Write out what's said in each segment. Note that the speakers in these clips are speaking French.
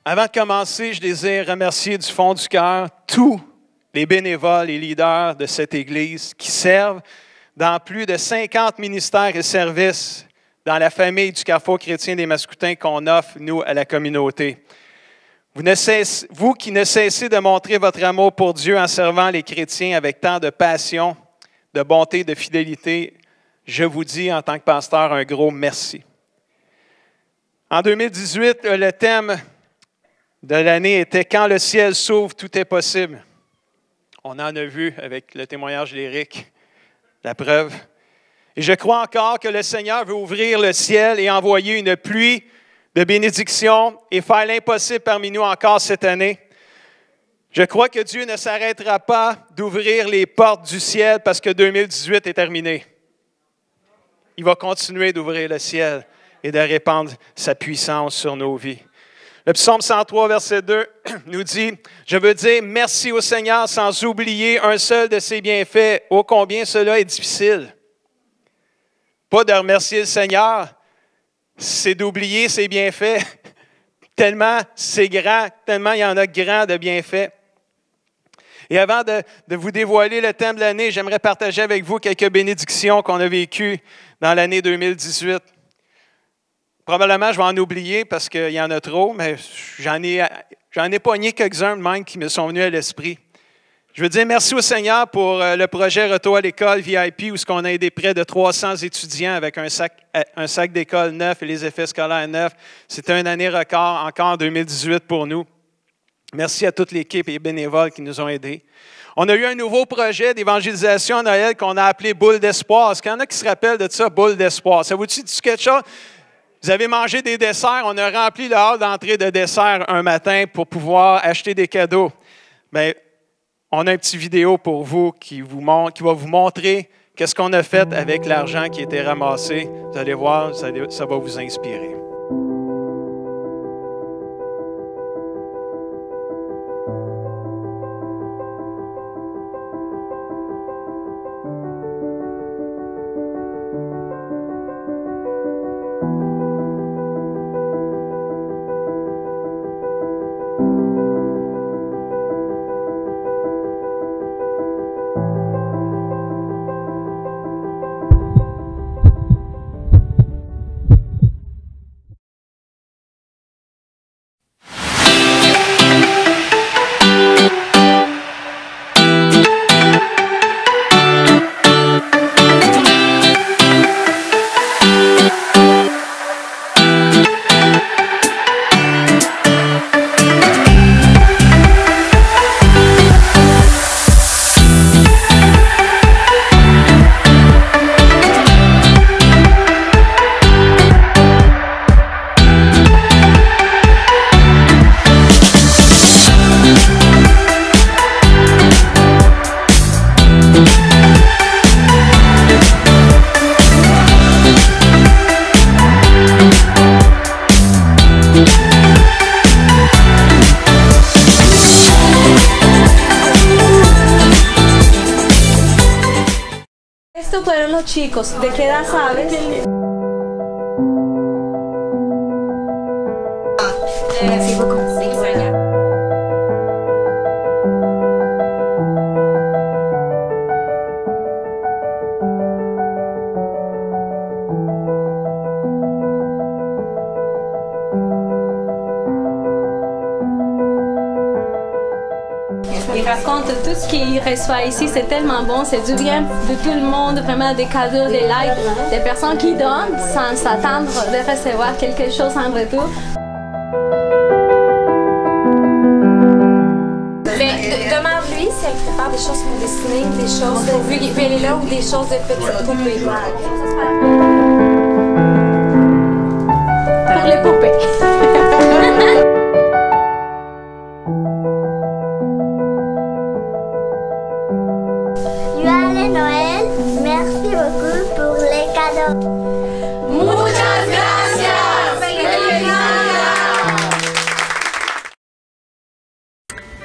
Avant de commencer, je désire remercier du fond du cœur tous les bénévoles et leaders de cette Église qui servent dans plus de 50 ministères et services dans la famille du Carrefour chrétien des Mascoutins qu'on offre, nous, à la communauté. Vous qui ne cessez de montrer votre amour pour Dieu en servant les chrétiens avec tant de passion, de bonté, de fidélité, je vous dis en tant que pasteur un gros merci. En 2018, le thème de l'année était « Quand le ciel s'ouvre, tout est possible ». On en a vu avec le témoignage d'Éric, la preuve. Et je crois encore que le Seigneur veut ouvrir le ciel et envoyer une pluie de bénédiction et faire l'impossible parmi nous encore cette année. Je crois que Dieu ne s'arrêtera pas d'ouvrir les portes du ciel parce que 2018 est terminé. Il va continuer d'ouvrir le ciel et de répandre sa puissance sur nos vies. Le psaume 103, verset 2 nous dit « Je veux dire merci au Seigneur sans oublier un seul de ses bienfaits. Ô combien cela est difficile. » Pas de remercier le Seigneur, c'est d'oublier ses bienfaits. Tellement c'est grand, tellement il y en a grand de bienfaits. Et avant de vous dévoiler le thème de l'année, j'aimerais partager avec vous quelques bénédictions qu'on a vécues dans l'année 2018. Probablement, je vais en oublier parce qu'il y en a trop, mais j'en ai pogné quelques-uns même qui me sont venus à l'esprit. Je veux dire merci au Seigneur pour le projet Retour à l'école VIP où on a aidé près de 300 étudiants avec un sac d'école neuf et les effets scolaires neufs. C'était une année record encore en 2018 pour nous. Merci à toute l'équipe et les bénévoles qui nous ont aidés. On a eu un nouveau projet d'évangélisation à Noël qu'on a appelé Boule d'espoir. Est-ce qu'il y en a qui se rappellent de ça, Boule d'espoir? Ça vous dit quelque chose? Vous avez mangé des desserts. On a rempli le hall d'entrée de dessert un matin pour pouvoir acheter des cadeaux. Bien, on a une petite vidéo pour vous qui va vous montrer qu'est-ce qu'on a fait avec l'argent qui était ramassé. Vous allez voir, ça va vous inspirer. Estos fueron los chicos. ¿De qué edad sabes? Sigo con 6 años. Ils racontent tout ce qu'ils reçoivent ici, c'est tellement bon, c'est du bien de tout le monde, vraiment des cadeaux, des likes, des personnes qui donnent sans s'attendre de recevoir quelque chose en retour. Demande-lui si elle prépare des choses pour dessiner, des choses, vu qu'elle est là, ou des choses de petites poupées. Pour les poupées. Joyeux Noël, merci beaucoup pour les cadeaux. Muchas gracias!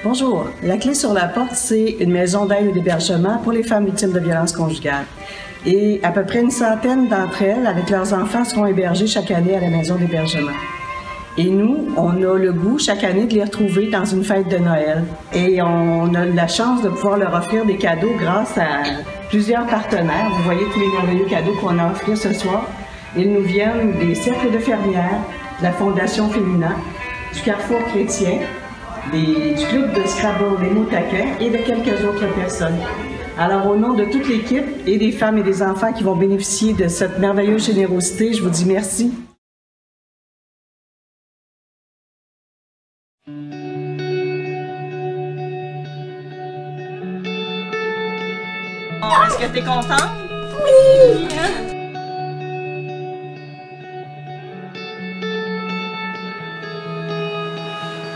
Bonjour. La clé sur la porte, c'est une maison d'aide et d'hébergement pour les femmes victimes de violences conjugales. Et à peu près une centaine d'entre elles, avec leurs enfants, seront hébergées chaque année à la maison d'hébergement. Et nous, on a le goût chaque année de les retrouver dans une fête de Noël. Et on a la chance de pouvoir leur offrir des cadeaux grâce à plusieurs partenaires. Vous voyez tous les merveilleux cadeaux qu'on a offris ce soir. Ils nous viennent des cercles de fermières, de la Fondation Féminin, du Carrefour chrétien, du club de Scrabble des Moutaquins et de quelques autres personnes. Alors, au nom de toute l'équipe et des femmes et des enfants qui vont bénéficier de cette merveilleuse générosité, je vous dis merci. Est-ce que tu es contente? Oui!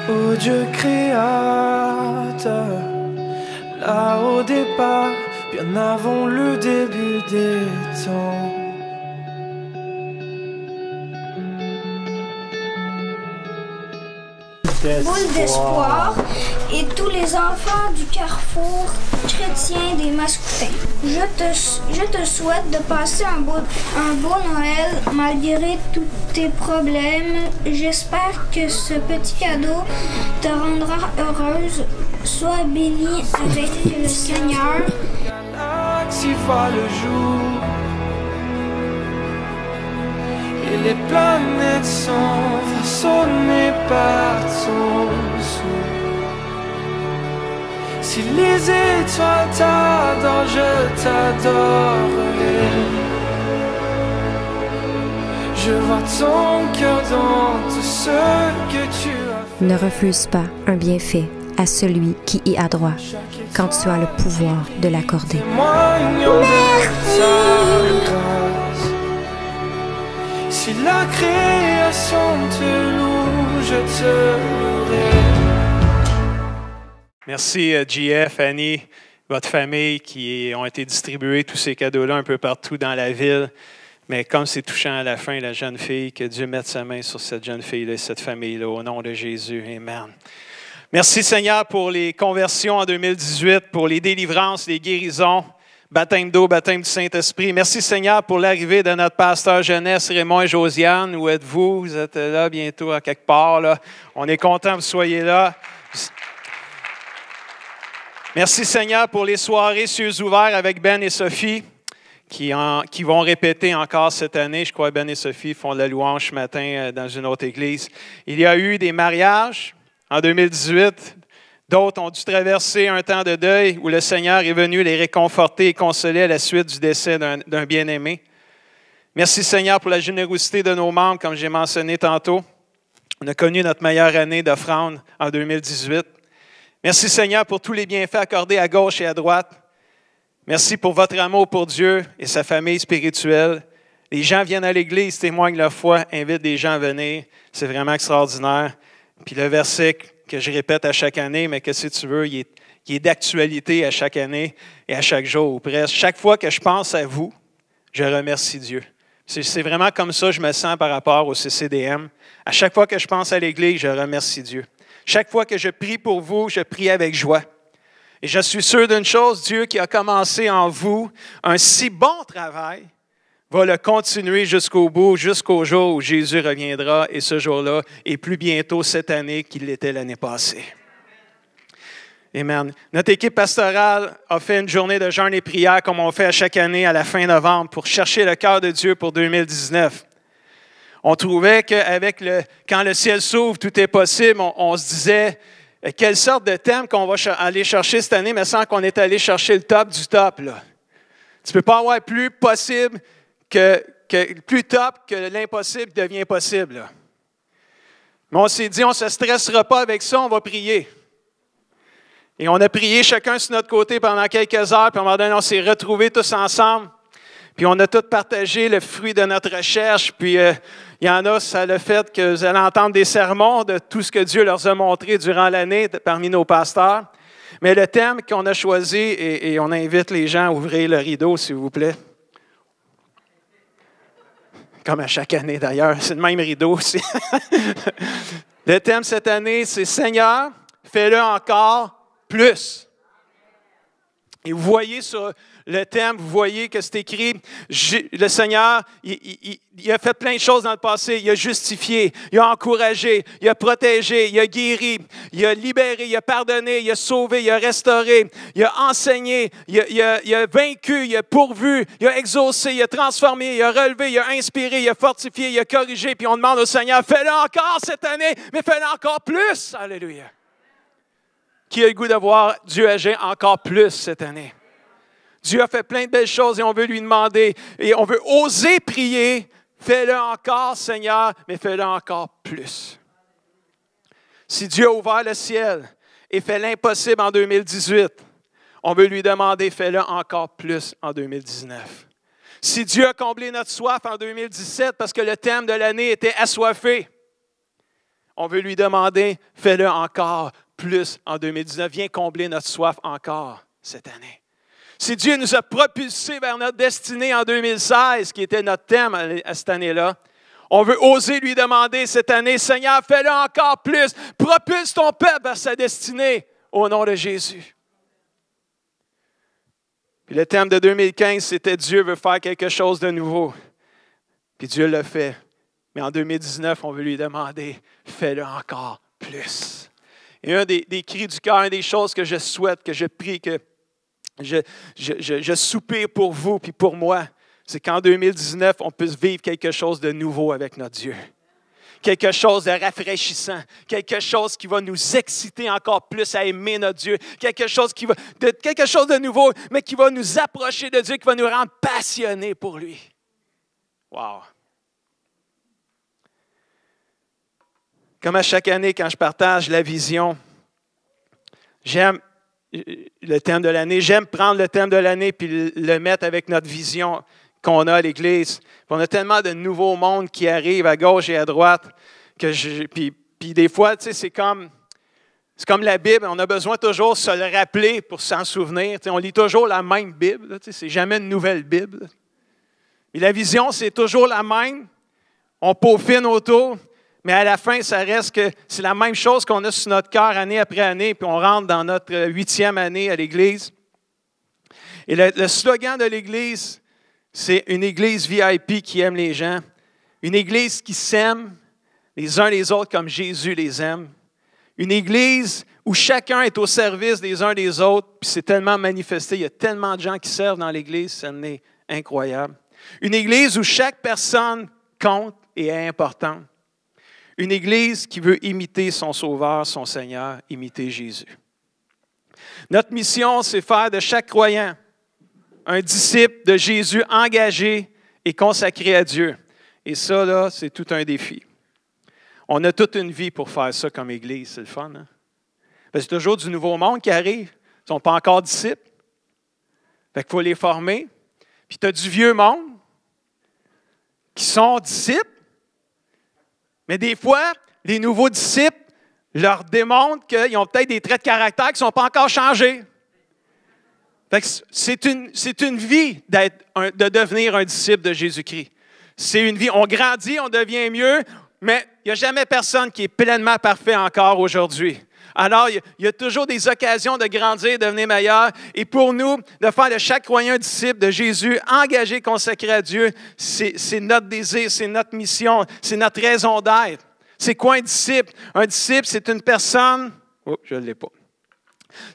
Ô Dieu créateur, là au départ, bien avant le début des temps. Boule d'espoir et tous les enfants du carrefour chrétien des Mascoutins. Je te souhaite de passer un beau Noël malgré tous tes problèmes. J'espère que ce petit cadeau te rendra heureuse. Sois bénie avec le Seigneur. Galaxie voit le jour et les planètes sont façonnées par ton souffle. Si les étoiles t'adorent, je t'adorerai. Je vois ton cœur dans tout ce que tu as fait. Ne refuse pas un bienfait à celui qui y a droit, quand tu as le pouvoir de l'accorder. Si la création te loue, je te louerai. Merci JF, Annie, votre famille qui ont été distribués tous ces cadeaux-là un peu partout dans la ville. Mais comme c'est touchant à la fin, la jeune fille, que Dieu mette sa main sur cette jeune fille-là et cette famille-là, au nom de Jésus. Amen. Merci Seigneur pour les conversions en 2018, pour les délivrances, les guérisons, baptême d'eau, baptême du Saint-Esprit. Merci Seigneur pour l'arrivée de notre pasteur jeunesse, Raymond et Josiane. Où êtes-vous? Vous êtes là bientôt à quelque part. Là. On est content que vous soyez là. Merci Seigneur pour les soirées cieux ouverts avec Ben et Sophie qui vont répéter encore cette année. Je crois que Ben et Sophie font de la louange ce matin dans une autre église. Il y a eu des mariages en 2018. D'autres ont dû traverser un temps de deuil où le Seigneur est venu les réconforter et consoler à la suite du décès d'un bien-aimé. Merci Seigneur pour la générosité de nos membres, comme j'ai mentionné tantôt. On a connu notre meilleure année d'offrande en 2018. Merci Seigneur pour tous les bienfaits accordés à gauche et à droite. Merci pour votre amour pour Dieu et sa famille spirituelle. Les gens viennent à l'Église, témoignent leur foi, invitent des gens à venir. C'est vraiment extraordinaire. Puis le verset que je répète à chaque année, mais que si tu veux, il est d'actualité à chaque année et à chaque jour ou presque. Chaque fois que je pense à vous, je remercie Dieu. C'est vraiment comme ça que je me sens par rapport au CCDM. À chaque fois que je pense à l'Église, je remercie Dieu. Chaque fois que je prie pour vous, je prie avec joie. Et je suis sûr d'une chose, Dieu qui a commencé en vous un si bon travail, va le continuer jusqu'au bout, jusqu'au jour où Jésus reviendra, et ce jour-là est plus bientôt cette année qu'il l'était l'année passée. Amen. Notre équipe pastorale a fait une journée de jeûne et prière comme on fait à chaque année à la fin novembre pour chercher le cœur de Dieu pour 2019. On trouvait quand le ciel s'ouvre, tout est possible. On se disait, quelle sorte de thème qu'on va aller chercher cette année, mais sans qu'on est allé chercher le top du top. Là. Tu ne peux pas avoir plus possible plus top que l'impossible devient possible. Là. Mais on s'est dit, on ne se stressera pas avec ça, on va prier. Et on a prié chacun sur notre côté pendant quelques heures, puis à un moment donné, on s'est retrouvés tous ensemble. Puis on a tous partagé le fruit de notre recherche. Puis il y en a, ça a le fait que vous allez entendre des sermons de tout ce que Dieu leur a montré durant l'année parmi nos pasteurs. Mais le thème qu'on a choisi, et on invite les gens à ouvrir le rideau, s'il vous plaît. Comme à chaque année d'ailleurs, c'est le même rideau aussi. Le thème cette année, c'est « Seigneur, fais-le encore plus ». Et vous voyez sur le thème, vous voyez que c'est écrit, le Seigneur, il a fait plein de choses dans le passé. Il a justifié, il a encouragé, il a protégé, il a guéri, il a libéré, il a pardonné, il a sauvé, il a restauré, il a enseigné, il a vaincu, il a pourvu, il a exaucé, il a transformé, il a relevé, il a inspiré, il a fortifié, il a corrigé. Puis on demande au Seigneur, fais-le encore cette année, mais fais-le encore plus. Alléluia. Qui a le goût de voir Dieu agir encore plus cette année? Dieu a fait plein de belles choses et on veut lui demander, et on veut oser prier, fais-le encore, Seigneur, mais fais-le encore plus. Si Dieu a ouvert le ciel et fait l'impossible en 2018, on veut lui demander, fais-le encore plus en 2019. Si Dieu a comblé notre soif en 2017 parce que le thème de l'année était assoiffé, on veut lui demander, fais-le encore plus en 2019. Viens combler notre soif encore cette année. Si Dieu nous a propulsés vers notre destinée en 2016, qui était notre thème à cette année-là, on veut oser lui demander cette année, Seigneur, fais-le encore plus. Propulse ton peuple vers sa destinée au nom de Jésus. Puis le thème de 2015, c'était Dieu veut faire quelque chose de nouveau. Puis Dieu l'a fait. Mais en 2019, on veut lui demander, fais-le encore plus. Et un des cris du cœur, une des choses que je souhaite, que je prie, que je soupire pour vous puis pour moi, c'est qu'en 2019, on puisse vivre quelque chose de nouveau avec notre Dieu. Quelque chose de rafraîchissant, quelque chose qui va nous exciter encore plus à aimer notre Dieu, quelque chose de nouveau, mais qui va nous approcher de Dieu, qui va nous rendre passionnés pour lui. Wow! Comme à chaque année, quand je partage la vision, j'aime le thème de l'année. J'aime prendre le thème de l'année puis le mettre avec notre vision qu'on a à l'Église. Puis on a tellement de nouveaux mondes qui arrivent à gauche et à droite puis des fois, tu sais, c'est comme la Bible. On a besoin toujours de se le rappeler pour s'en souvenir. Tu sais, on lit toujours la même Bible. Là, tu sais, c'est jamais une nouvelle Bible. Et la vision, c'est toujours la même. On peaufine autour. Mais à la fin, ça reste que c'est la même chose qu'on a sur notre cœur année après année, puis on rentre dans notre 8e année à l'Église. Et le slogan de l'Église, c'est une Église VIP qui aime les gens, une Église qui s'aime les uns les autres comme Jésus les aime, une Église où chacun est au service des uns des autres, puis c'est tellement manifesté, il y a tellement de gens qui servent dans l'Église, c'est incroyable. Une Église où chaque personne compte et est importante. Une Église qui veut imiter son Sauveur, son Seigneur, imiter Jésus. Notre mission, c'est faire de chaque croyant un disciple de Jésus engagé et consacré à Dieu. Et ça, là, c'est tout un défi. On a toute une vie pour faire ça comme Église, c'est le fun. Hein? Parce que c'est toujours du nouveau monde qui arrive. Ils ne sont pas encore disciples. Fait qu'il faut les former. Puis tu as du vieux monde qui sont disciples. Mais des fois, les nouveaux disciples leur démontrent qu'ils ont peut-être des traits de caractère qui ne sont pas encore changés. Fait que c'est une vie de devenir un disciple de Jésus-Christ. C'est une vie, on grandit, on devient mieux, mais il n'y a jamais personne qui est pleinement parfait encore aujourd'hui. Alors, il y a toujours des occasions de grandir, de devenir meilleur. Et pour nous, de faire de chaque croyant un disciple de Jésus, engagé, consacré à Dieu, c'est notre désir, c'est notre mission, c'est notre raison d'être. C'est quoi un disciple? Un disciple, c'est une personne... Oh, je ne l'ai pas.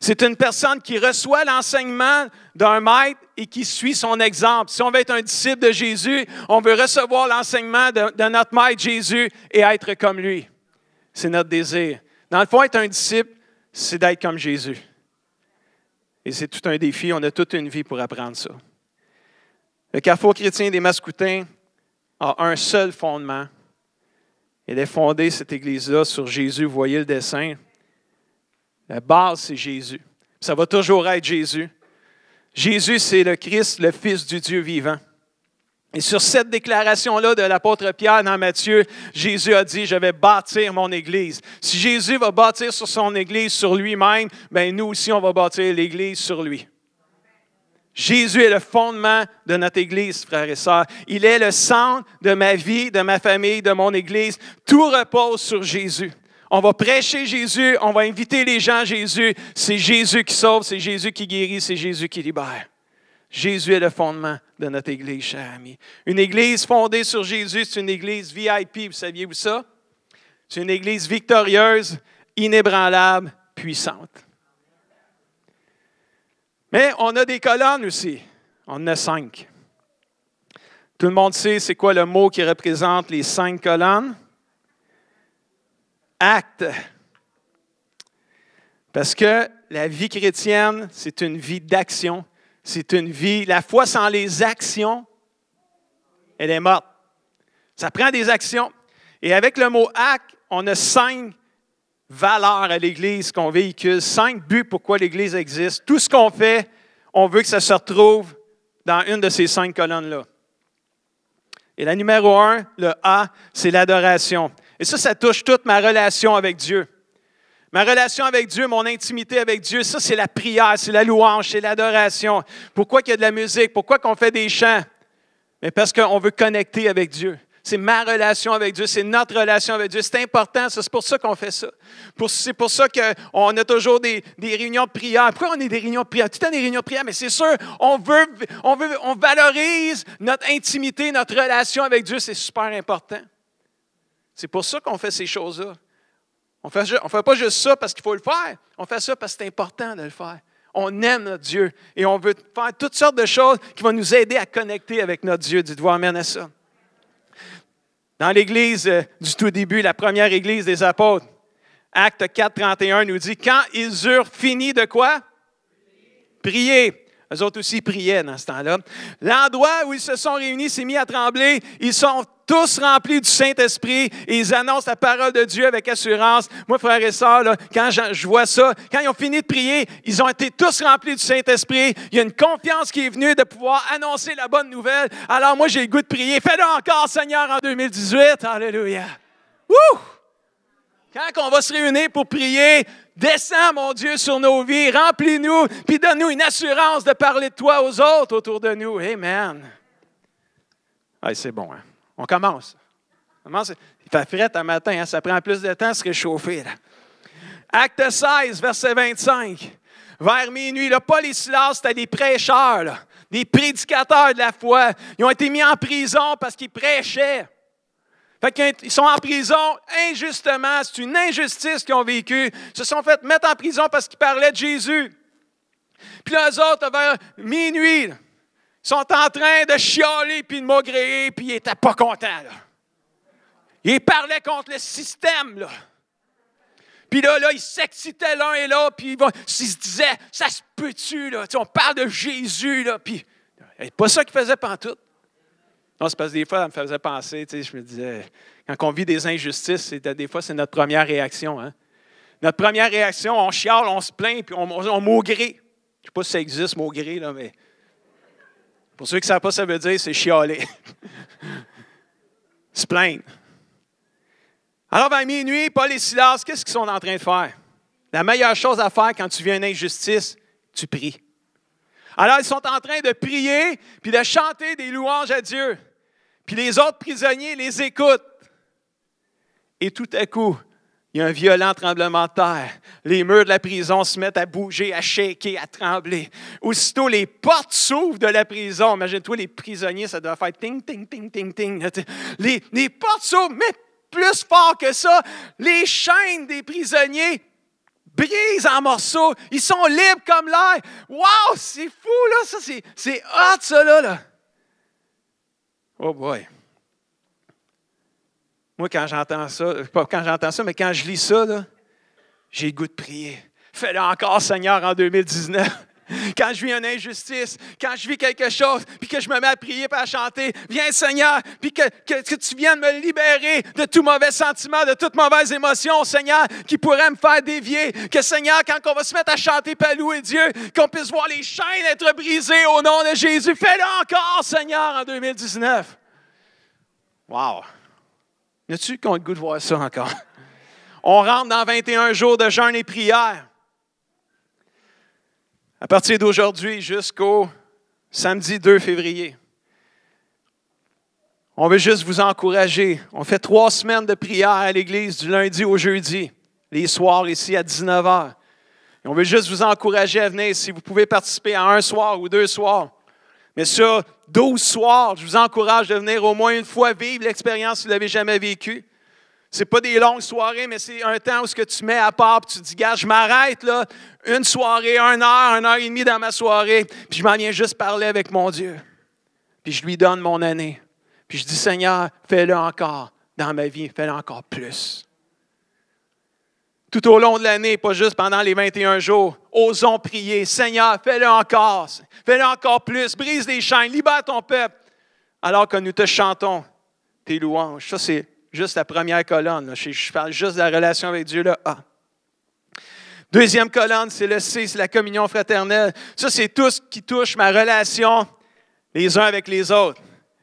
C'est une personne qui reçoit l'enseignement d'un maître et qui suit son exemple. Si on veut être un disciple de Jésus, on veut recevoir l'enseignement de notre maître Jésus et être comme lui. C'est notre désir. Dans le fond, être un disciple, c'est d'être comme Jésus. Et c'est tout un défi. On a toute une vie pour apprendre ça. Le Carrefour chrétien des Mascoutins a un seul fondement. Il est fondé, cette église-là, sur Jésus. Vous voyez le dessin. La base, c'est Jésus. Ça va toujours être Jésus. Jésus, c'est le Christ, le Fils du Dieu vivant. Et sur cette déclaration-là de l'apôtre Pierre dans Matthieu, Jésus a dit, je vais bâtir mon Église. Si Jésus va bâtir sur son Église, sur lui-même, bien nous aussi, on va bâtir l'Église sur lui. Jésus est le fondement de notre Église, frères et sœurs. Il est le centre de ma vie, de ma famille, de mon Église. Tout repose sur Jésus. On va prêcher Jésus, on va inviter les gens à Jésus. C'est Jésus qui sauve, c'est Jésus qui guérit, c'est Jésus qui libère. Jésus est le fondement de notre Église, chers amis. Une Église fondée sur Jésus, c'est une Église VIP, vous saviez-vous ça? C'est une Église victorieuse, inébranlable, puissante. Mais on a des colonnes aussi. On en a 5. Tout le monde sait c'est quoi le mot qui représente les 5 colonnes? Acte. Parce que la vie chrétienne, c'est une vie d'action. C'est une vie, la foi sans les actions, elle est morte. Ça prend des actions. Et avec le mot acte, on a 5 valeurs à l'Église qu'on véhicule, 5 buts pourquoi l'Église existe. Tout ce qu'on fait, on veut que ça se retrouve dans une de ces 5 colonnes-là. Et la numéro 1, le A, c'est l'adoration. Et ça touche toute ma relation avec Dieu. Ma relation avec Dieu, mon intimité avec Dieu, ça, c'est la prière, c'est la louange, c'est l'adoration. Pourquoi qu'il y a de la musique? Pourquoi qu'on fait des chants? Mais parce qu'on veut connecter avec Dieu. C'est ma relation avec Dieu, c'est notre relation avec Dieu. C'est important, c'est pour ça qu'on fait ça. C'est pour ça qu'on a toujours des réunions de prière. Pourquoi on a des réunions de prière? Tout le temps des réunions de prière, mais c'est sûr, on valorise notre intimité, notre relation avec Dieu, c'est super important. C'est pour ça qu'on fait ces choses-là. On ne fait pas juste ça parce qu'il faut le faire. On fait ça parce que c'est important de le faire. On aime notre Dieu et on veut faire toutes sortes de choses qui vont nous aider à connecter avec notre Dieu. Dites-vous amen à ça. Dans l'Église du tout début, la première Église des apôtres, Acte 4, 31 nous dit, quand ils eurent fini de quoi? Prier. Eux autres aussi priaient dans ce temps-là. L'endroit où ils se sont réunis s'est mis à trembler. Ils sont tous remplis du Saint-Esprit et ils annoncent la parole de Dieu avec assurance. Moi, frères et sœurs, là, quand je vois ça, quand ils ont fini de prier, ils ont été tous remplis du Saint-Esprit. Il y a une confiance qui est venue de pouvoir annoncer la bonne nouvelle. Alors moi, j'ai le goût de prier. Fais-le encore, Seigneur, en 2018. Alléluia. Wouh! Quand on va se réunir pour prier, descends, mon Dieu, sur nos vies, remplis-nous, puis donne-nous une assurance de parler de toi aux autres autour de nous. Amen. Ah, c'est bon, hein? On commence. Il fait frais un matin, hein? Ça prend plus de temps à se réchauffer. Là. Acte 16, verset 25. Vers minuit, là, Paul et Silas, c'était des prêcheurs, là, des prédicateurs de la foi. Ils ont été mis en prison parce qu'ils prêchaient. Fait qu'ils sont en prison injustement. C'est une injustice qu'ils ont vécue. Ils se sont fait mettre en prison parce qu'ils parlaient de Jésus. Puis là, eux autres, vers minuit, là, ils sont en train de chialer puis de maugréer, puis ils n'étaient pas contents. Là. Ils parlaient contre le système. Là. Puis là, ils s'excitaient l'un et l'autre, puis ils se disaient, ça se peut-tu, là? On parle de Jésus, là, puis c'est pas ça qu'ils faisaient pantoute. Non, c'est parce que des fois, ça me faisait penser, je me disais, quand on vit des injustices, des fois, c'est notre première réaction. Hein? Notre première réaction, on chiale, on se plaint, puis on maugrée. Je ne sais pas si ça existe, maugrée, là, mais pour ceux qui ne savent pas ce que ça veut dire, c'est chialer. Se plaindre. Alors, vers minuit, Paul et Silas, qu'est-ce qu'ils sont en train de faire? La meilleure chose à faire quand tu vis une injustice, tu pries. Alors, ils sont en train de prier puis de chanter des louanges à Dieu. Puis les autres prisonniers les écoutent. Et tout à coup, il y a un violent tremblement de terre. Les murs de la prison se mettent à bouger, à shaker, à trembler. Aussitôt, les portes s'ouvrent de la prison. Imagine-toi, les prisonniers, ça doit faire ting, ting, ting, ting, ting. Les portes s'ouvrent, mais plus fort que ça, les chaînes des prisonniers brisent en morceaux. Ils sont libres comme l'air. Wow, c'est fou, là. Ça, c'est hot, ça, là. Oh boy. Moi, quand j'entends ça, pas quand j'entends ça, mais quand je lis ça, là, j'ai le goût de prier. Fais-le encore, Seigneur, en 2019. Quand je vis une injustice, quand je vis quelque chose, puis que je me mets à prier et à chanter, viens Seigneur, puis que tu viennes me libérer de tout mauvais sentiment, de toute mauvaise émotion, Seigneur, qui pourrait me faire dévier. Que Seigneur, quand on va se mettre à chanter et à louer Dieu, qu'on puisse voir les chaînes être brisées au nom de Jésus. Fais-le encore, Seigneur, en 2019. Wow! N'as-tu qu'on a le goût de voir ça encore? On rentre dans 21 jours de jeûne et prière. À partir d'aujourd'hui jusqu'au samedi 2 février. On veut juste vous encourager. On fait 3 semaines de prière à l'Église du lundi au jeudi. les soirs ici à 19h. Et on veut juste vous encourager à venir si vous pouvez participer à un soir ou 2 soirs. Mais sur 12 soirs, je vous encourage de venir au moins une fois vivre l'expérience si vous ne l'avez jamais vécue. Ce n'est pas des longues soirées, mais c'est un temps où ce que tu mets à part, puis tu te dis, gars, je m'arrête là, une soirée, 1 heure et demie dans ma soirée, puis je m'en viens juste parler avec mon Dieu. Puis je lui donne mon année. Puis je dis, Seigneur, fais-le encore dans ma vie, fais-le encore plus. Tout au long de l'année, pas juste pendant les 21 jours, osons prier. Seigneur, fais-le encore plus. Brise les chaînes, libère ton peuple. Alors que nous te chantons tes louanges. Ça, c'est juste la première colonne. Là. Je parle juste de la relation avec Dieu, le A. Deuxième colonne, c'est le C, c'est la communion fraternelle. Ça, c'est tout ce qui touche ma relation les uns avec les autres.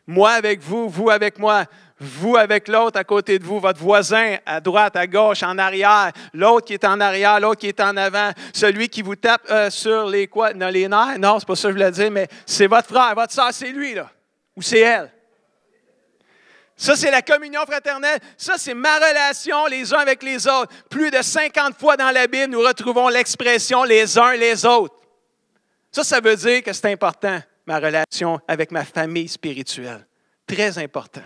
Moi avec vous, vous avec moi. Vous avec l'autre à côté de vous, votre voisin à droite, à gauche, en arrière, l'autre qui est en arrière, l'autre qui est en avant, celui qui vous tape sur les quoi, dans les nerfs. Non, c'est pas ça que je voulais dire, mais c'est votre frère, votre soeur, c'est lui, là. Ou c'est elle. Ça, c'est la communion fraternelle. Ça, c'est ma relation les uns avec les autres. Plus de 50 fois dans la Bible, nous retrouvons l'expression les uns les autres. Ça veut dire que c'est important, ma relation avec ma famille spirituelle. Très important.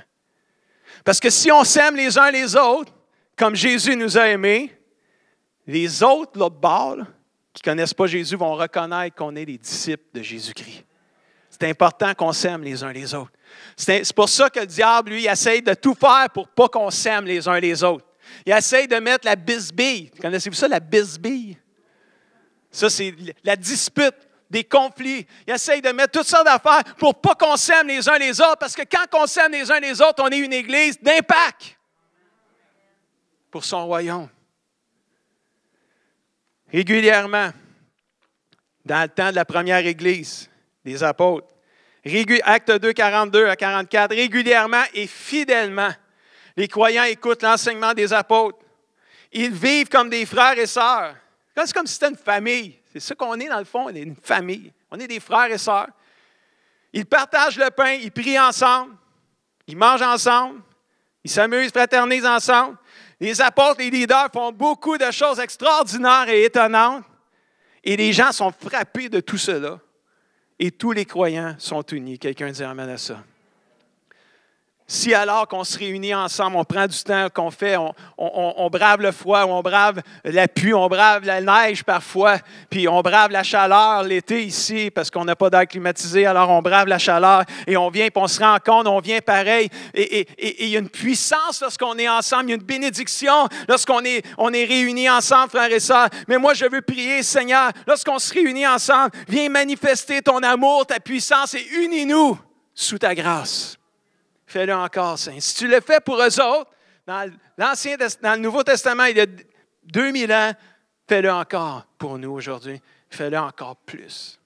Parce que si on s'aime les uns les autres, comme Jésus nous a aimés, les autres, l'autre bord, là, qui ne connaissent pas Jésus, vont reconnaître qu'on est les disciples de Jésus-Christ. C'est important qu'on s'aime les uns les autres. C'est pour ça que le diable, lui, il essaye de tout faire pour pas qu'on s'aime les uns les autres. Il essaye de mettre la bisbille. Connaissez-vous ça, la bisbille? Ça, c'est la dispute, des conflits. Il essaye de mettre toutes sortes d'affaires pour pas qu'on s'aime les uns les autres, parce que quand on s'aime les uns les autres, on est une église d'impact pour son royaume. Régulièrement, dans le temps de la première église des apôtres, Actes 2, 42 à 44, régulièrement et fidèlement, les croyants écoutent l'enseignement des apôtres. Ils vivent comme des frères et sœurs. C'est comme si c'était une famille. C'est ça qu'on est dans le fond, on est une famille. On est des frères et sœurs. Ils partagent le pain, ils prient ensemble, ils mangent ensemble, ils s'amusent, fraternisent ensemble. Les apôtres, les leaders font beaucoup de choses extraordinaires et étonnantes. Et les gens sont frappés de tout cela. Et tous les croyants sont unis. Quelqu'un dit amen à ça. Si alors qu'on se réunit ensemble, on prend du temps qu'on fait, on brave le froid, on brave la pluie, on brave la neige parfois, puis on brave la chaleur l'été ici parce qu'on n'a pas d'air climatisé, alors on brave la chaleur et on vient, puis on se rend compte, on vient pareil. Et il y a une puissance lorsqu'on est ensemble, il y a une bénédiction lorsqu'on est réunis ensemble, frères et sœurs. Mais moi, je veux prier, Seigneur, lorsqu'on se réunit ensemble, viens manifester ton amour, ta puissance et unis-nous sous ta grâce. Fais-le encore, Saint. Si tu le fais pour eux autres, dans le Nouveau Testament, il y a 2000 ans, fais-le encore pour nous aujourd'hui. Fais-le encore plus.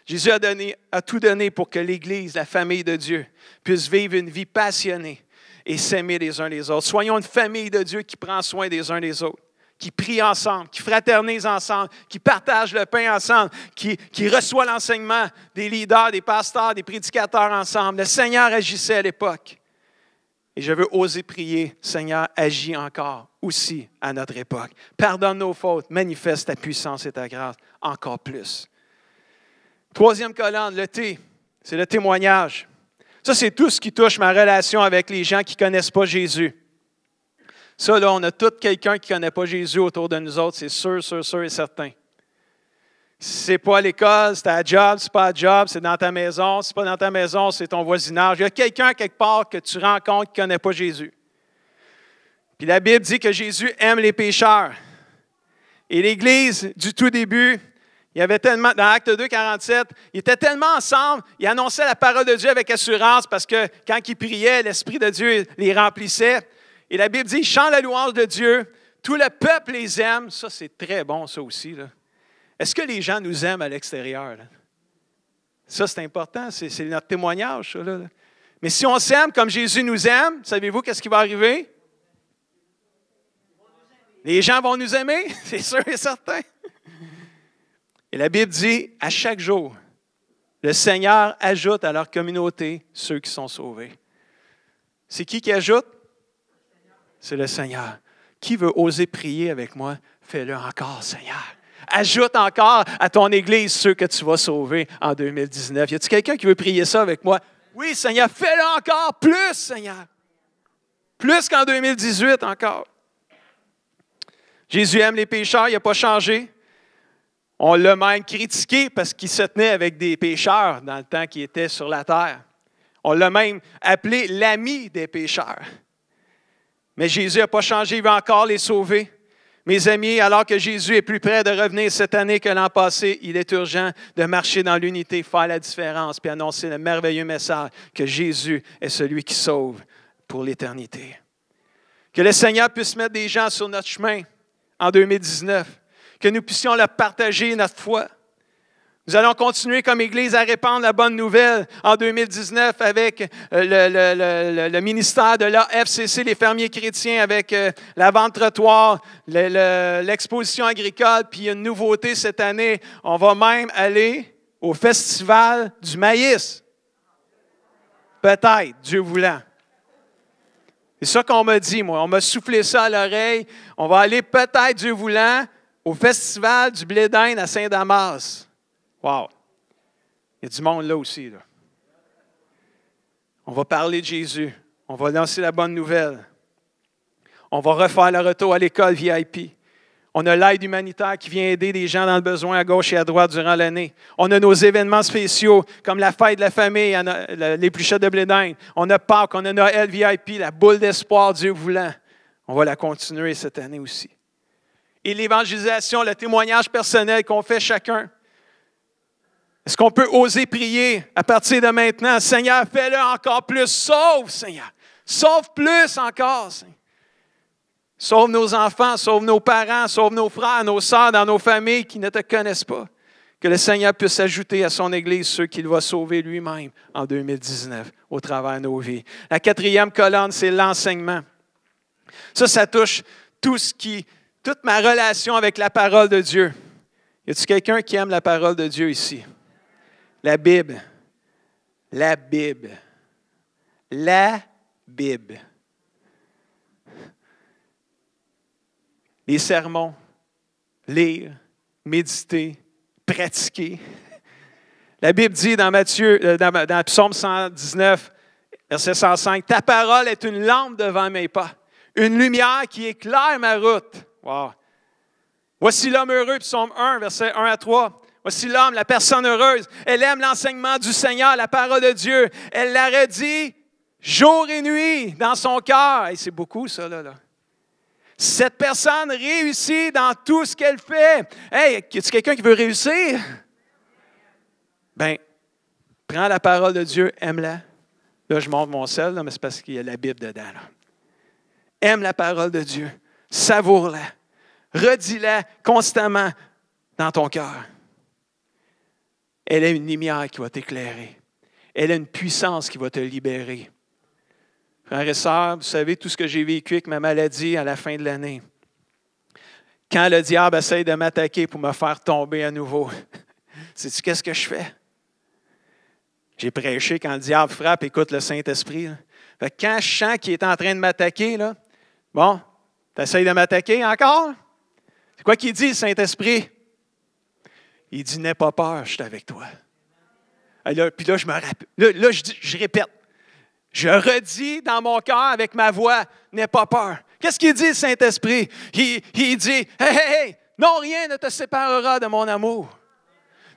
Jésus a tout donné pour que l'Église, la famille de Dieu, puisse vivre une vie passionnée et s'aimer les uns les autres. Soyons une famille de Dieu qui prend soin des uns des autres, qui prie ensemble, qui fraternise ensemble, qui partage le pain ensemble, qui reçoit l'enseignement des leaders, des pasteurs, des prédicateurs ensemble. Le Seigneur agissait à l'époque. Et je veux oser prier, Seigneur, agis encore aussi à notre époque. Pardonne nos fautes, manifeste ta puissance et ta grâce encore plus. Troisième colonne, le T, c'est le témoignage. Ça, c'est tout ce qui touche ma relation avec les gens qui ne connaissent pas Jésus. Ça, là, on a tout quelqu'un qui ne connaît pas Jésus autour de nous autres, c'est sûr et certain. Si ce n'est pas à l'école, c'est à la job, c'est pas à la job, c'est dans ta maison, si ce n'est pas dans ta maison, c'est ton voisinage. Il y a quelqu'un quelque part que tu rencontres qui ne connaît pas Jésus. Puis la Bible dit que Jésus aime les pécheurs. Et l'Église, du tout début, il y avait tellement, dans Acte 2, 47, ils étaient tellement ensemble, ils annonçaient la parole de Dieu avec assurance parce que quand ils priaient, l'Esprit de Dieu les remplissait. Et la Bible dit, ils chantent la louange de Dieu, tout le peuple les aime. Ça, c'est très bon, ça aussi, là. Est-ce que les gens nous aiment à l'extérieur, là? Ça, c'est important, c'est notre témoignage, ça, là. Mais si on s'aime comme Jésus nous aime, savez-vous qu'est-ce qui va arriver? Les gens vont nous aimer, c'est sûr et certain. Et la Bible dit, à chaque jour, le Seigneur ajoute à leur communauté ceux qui sont sauvés. C'est qui ajoute? C'est le Seigneur. Qui veut oser prier avec moi? Fais-le encore, Seigneur. Ajoute encore à ton Église ceux que tu vas sauver en 2019. Y a-t-il quelqu'un qui veut prier ça avec moi? Oui, Seigneur, fais-le encore, plus, Seigneur. Plus qu'en 2018 encore. Jésus aime les pécheurs, il n'a pas changé. On l'a même critiqué parce qu'il se tenait avec des pécheurs dans le temps qu'il était sur la terre. On l'a même appelé l'ami des pécheurs. Mais Jésus n'a pas changé, il veut encore les sauver. Mes amis, alors que Jésus est plus près de revenir cette année que l'an passé, il est urgent de marcher dans l'unité, faire la différence, puis annoncer le merveilleux message que Jésus est celui qui sauve pour l'éternité. Que le Seigneur puisse mettre des gens sur notre chemin en 2019, que nous puissions leur partager notre foi. Nous allons continuer comme Église à répandre la bonne nouvelle en 2019 avec le ministère de l'AFCC, les fermiers chrétiens, avec la vente trottoir, l'exposition agricole. Puis il y a une nouveauté cette année, on va même aller au festival du maïs. Peut-être, Dieu voulant. C'est ça qu'on m'a dit, moi. On m'a soufflé ça à l'oreille. On va aller peut-être, Dieu voulant, au festival du blé d'Inde à Saint-Damas. Wow! Il y a du monde là aussi. Là. On va parler de Jésus. On va lancer la bonne nouvelle. On va refaire le retour à l'école VIP. On a l'aide humanitaire qui vient aider des gens dans le besoin à gauche et à droite durant l'année. On a nos événements spéciaux comme la fête de la famille, l'épluchette de blé d'Inde. On a Pâques, on a Noël VIP, la boule d'espoir, Dieu voulant. On va la continuer cette année aussi. Et l'évangélisation, le témoignage personnel qu'on fait chacun. Est-ce qu'on peut oser prier à partir de maintenant? Seigneur, fais-le encore plus. Sauve, Seigneur. Sauve plus encore, Seigneur. Sauve nos enfants, sauve nos parents, sauve nos frères, nos sœurs dans nos familles qui ne te connaissent pas. Que le Seigneur puisse ajouter à son Église ceux qu'il va sauver lui-même en 2019 au travers de nos vies. La 4e colonne, c'est l'enseignement. Ça touche toute ma relation avec la parole de Dieu. Y a-t-il quelqu'un qui aime la parole de Dieu ici? La Bible. La Bible. La Bible. Les sermons, lire, méditer, pratiquer. La Bible dit dans dans Psaume 119, verset 105, « Ta parole est une lampe devant mes pas, une lumière qui éclaire ma route. » Wow. Voici l'homme heureux, Psaume 1, verset 1 à 3. Voici l'homme, la personne heureuse. Elle aime l'enseignement du Seigneur, la parole de Dieu. Elle la redit jour et nuit dans son cœur. Et c'est beaucoup, ça, là. Cette personne réussit dans tout ce qu'elle fait. Hey, y a-t-il quelqu'un qui veut réussir? Bien, prends la parole de Dieu, aime-la. Là, je montre mon sel, là, mais c'est parce qu'il y a la Bible dedans. Là. Aime la parole de Dieu. Savoure-la. Redis-la constamment dans ton cœur. Elle a une lumière qui va t'éclairer. Elle a une puissance qui va te libérer. Frères et sœurs, vous savez tout ce que j'ai vécu avec ma maladie à la fin de l'année. Quand le diable essaie de m'attaquer pour me faire tomber à nouveau, sais-tu qu'est-ce que je fais? J'ai prêché quand le diable frappe, écoute le Saint-Esprit. Fait que quand je sens qu'il est en train de m'attaquer, là, bon, tu essaies de m'attaquer encore? C'est quoi qu'il dit, le Saint-Esprit? Il dit, n'aie pas peur, je suis avec toi. Puis là, je me rappelle. Là, je répète. Je redis dans mon cœur avec ma voix, n'aie pas peur. Qu'est-ce qu'il dit, le Saint-Esprit? Il dit, hey, non, rien ne te séparera de mon amour.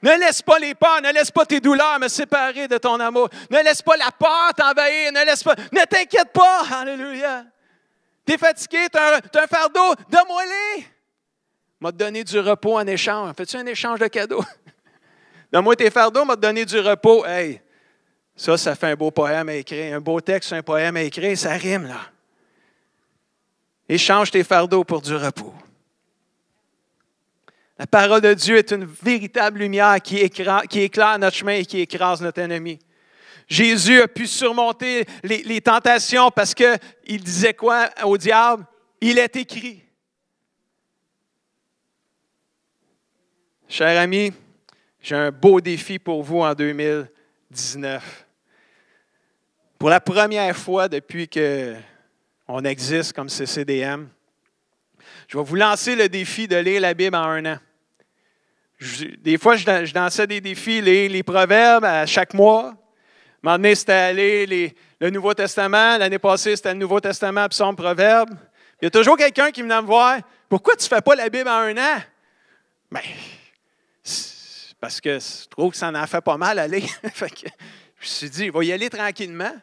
Ne laisse pas les peurs, ne laisse pas tes douleurs me séparer de ton amour. Ne laisse pas la peur t'envahir, ne t'inquiète pas. Alléluia. Tu es fatigué, tu as un fardeau, donne-moi-les. M'a donné du repos en échange. Fais-tu un échange de cadeaux? Donne-moi tes fardeaux, m'a donné du repos. Hey, ça fait un beau poème à écrire. Un beau texte, un poème à écrire, ça rime, là. Échange tes fardeaux pour du repos. La parole de Dieu est une véritable lumière qui éclaire notre chemin et qui écrase notre ennemi. Jésus a pu surmonter les tentations parce qu'il disait quoi au diable? Il est écrit. Chers amis, j'ai un beau défi pour vous en 2019. Pour la première fois depuis qu'on existe comme CCDM, Je vais vous lancer le défi de lire la Bible en 1 an. Des fois, je lançais des défis, les proverbes à chaque mois. À un moment donné, c'était lire le Nouveau Testament. L'année passée, c'était le Nouveau Testament, psaume, proverbe. Il y a toujours quelqu'un qui venait me voir. Pourquoi tu ne fais pas la Bible en 1 an? Bien, parce que je trouve que ça en fait pas mal à lire. Fait que je me suis dit, il va y aller tranquillement.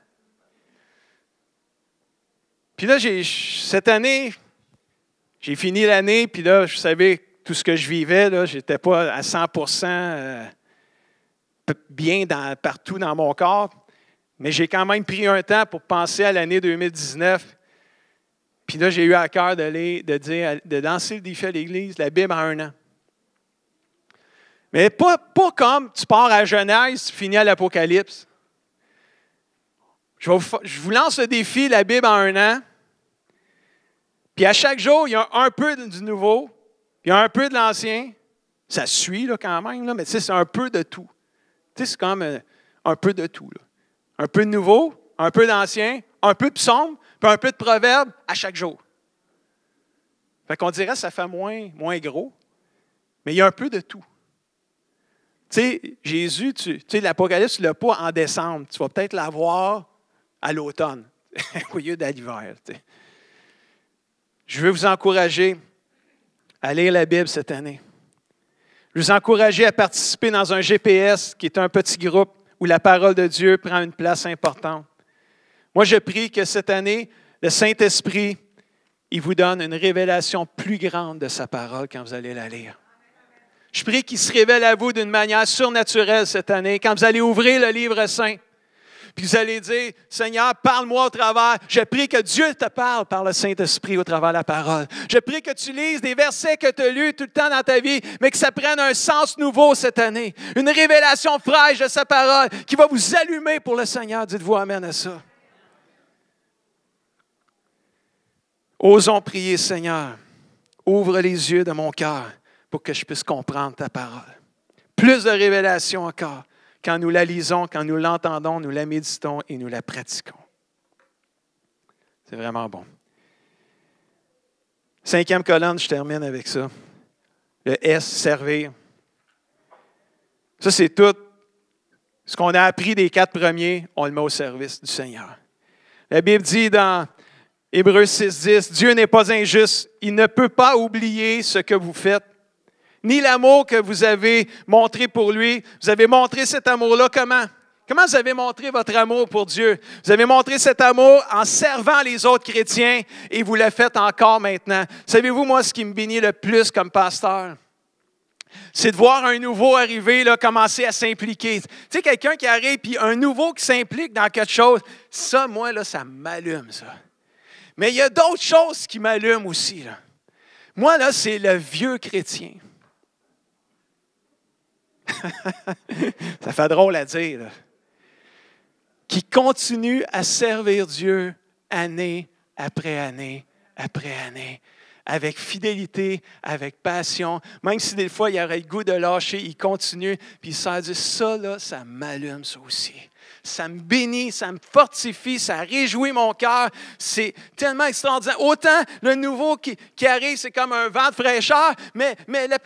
Puis là, cette année, j'ai fini l'année, puis là, je savais tout ce que je vivais, là, je n'étais pas à 100% bien partout dans mon corps, mais j'ai quand même pris un temps pour penser à l'année 2019. Puis là, j'ai eu à cœur de lancer le défi à l'Église, la Bible en 1 an. Mais pas comme tu pars à Genèse, tu finis à l'Apocalypse. Je vous lance le défi, la Bible en 1 an. Puis à chaque jour, il y a un peu du nouveau, puis il y a un peu de l'ancien. Ça suit là, quand même, là, mais c'est un peu de tout. C'est comme un peu de tout. Là. Un peu de nouveau, un peu d'ancien, un peu de psaume, puis un peu de proverbe à chaque jour. Fait qu'on dirait que ça fait moins gros, mais il y a un peu de tout. Tu sais, Jésus, l'Apocalypse, tu ne l'as pas en décembre. Tu vas peut-être l'avoir à l'automne, au lieu d'à l'hiver. T'sais. Je veux vous encourager à lire la Bible cette année. Je veux vous encourager à participer dans un GPS qui est un petit groupe où la parole de Dieu prend une place importante. Moi, je prie que cette année, le Saint-Esprit, il vous donne une révélation plus grande de sa parole quand vous allez la lire. Je prie qu'il se révèle à vous d'une manière surnaturelle cette année, quand vous allez ouvrir le livre saint. Puis vous allez dire, Seigneur, parle-moi au travers. Je prie que Dieu te parle par le Saint-Esprit au travers de la parole. Je prie que tu lises des versets que tu as lus tout le temps dans ta vie, mais que ça prenne un sens nouveau cette année. Une révélation fraîche de sa parole qui va vous allumer pour le Seigneur. Dites-vous amen à ça. Osons prier, Seigneur. Ouvre les yeux de mon cœur pour que je puisse comprendre ta parole. Plus de révélations encore. Quand nous la lisons, quand nous l'entendons, nous la méditons et nous la pratiquons. C'est vraiment bon. 5e colonne, je termine avec ça. Le S, servir. Ça, c'est tout. Ce qu'on a appris des 4 premiers, on le met au service du Seigneur. La Bible dit dans Hébreux 6,10, Dieu n'est pas injuste. Il ne peut pas oublier ce que vous faites. Ni l'amour que vous avez montré pour lui. Vous avez montré cet amour-là comment? Comment vous avez montré votre amour pour Dieu? Vous avez montré cet amour en servant les autres chrétiens et vous le faites encore maintenant. Savez-vous, moi, ce qui me bénit le plus comme pasteur? C'est de voir un nouveau arriver, là, commencer à s'impliquer. Tu sais, quelqu'un qui arrive, puis un nouveau qui s'implique dans quelque chose, ça, moi, là, ça m'allume, ça. Mais il y a d'autres choses qui m'allument aussi, là. Moi, là, c'est le vieux chrétien. Ça fait drôle à dire, là. Qui continue à servir Dieu année après année après année, avec fidélité, avec passion. Même si des fois, il aurait le goût de lâcher, il continue, puis il sert Dieu. Ça, là, ça m'allume, ça aussi. Ça me bénit, ça me fortifie, ça réjouit mon cœur. C'est tellement extraordinaire. Autant le nouveau qui arrive, c'est comme un vent de fraîcheur, mais